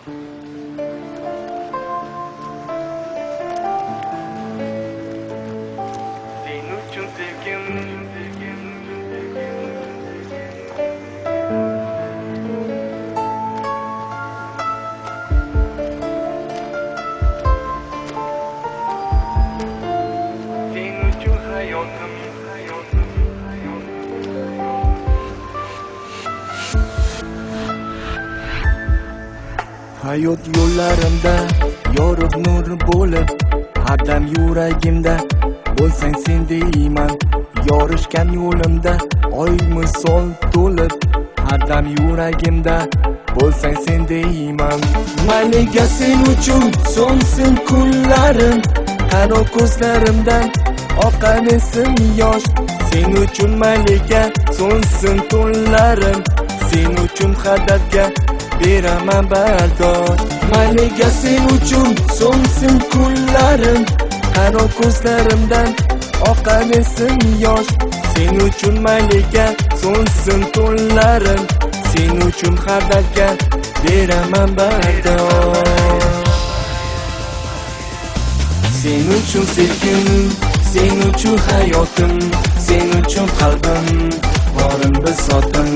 Sen uchun sevgim Sen uchun hayotim Hayot yo'llarimda yorug' nur bo'lib, har dam yuragimda bo'lsang sen deyman. Yorishgan yo'limda oy misol to'lib, har dam yuragimda bo'lsang sen deyman. Mayliga sen uchun so'nsin kunlarim, qaro ko'zlarimdan oqar esim yosh. Sen uchun mayliga so'nsin tunlarim, sen uchun hadafga beraman bardosh. Mayliga sen uchun so'nsin kunlarim, qaro ko'zlarimdan oqar esim yosh. Sen uchun mayliga so'nsin tunlarim, sen uchun hadafga beraman bardosh. Sen uchun sevgim, sen uchun hayotim, sen uchun qalbim, borim bisotim.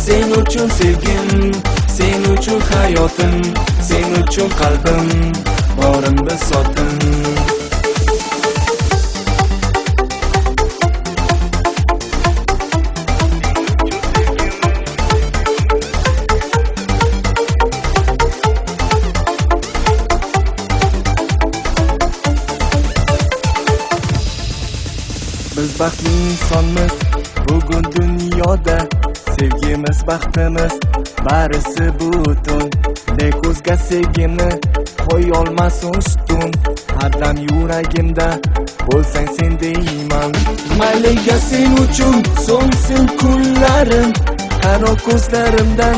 Sen uchun sevgim, sen uchun hayotim, sen uchun qalbim, borim bisotim. Biz baxtli insonmiz bugun dunyoda, sevgimiz baxtimiz barisi butun. Lek o'zga sevgimni qo'y olmas ustun, har dam yuragimda bo'lsang sen deyman. Mayliga sen uchun so'nsin kunlarim, qaro ko'zlarimdan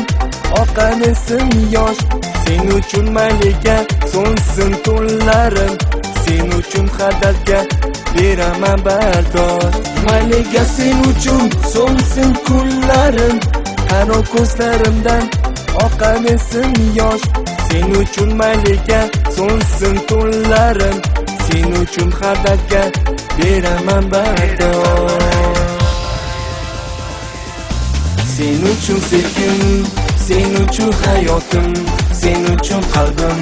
oqar esim yosh. Sen uchun mayliga so'nsin tunlarim, sen uchun hadafga beraman bardosh. Mayliga sen uchun so'nsin kunlarim, qaro ko'zlarimdan oqar esim yosh. Sen uchun mayliga so'nsin tunlarim, sen uchun hadafga beraman bardosh. Sen uchun sevgim, sen uchun hayotim, sen uchun qalbim,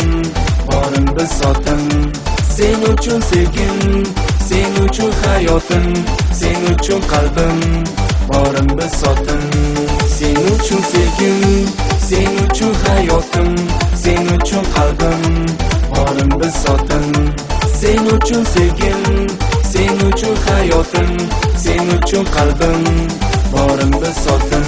borim bisotim. Sen uchun sevgim, sen uchun hayotim, sen uchun qalbim, borim bisotim. Sen uchun sevgim, sen uchun hayotim, sen uchun qalbim, borim bisotim. Sen uchun sevgim, sen uchun hayotim, sen uchun qalbim, borim bisotim.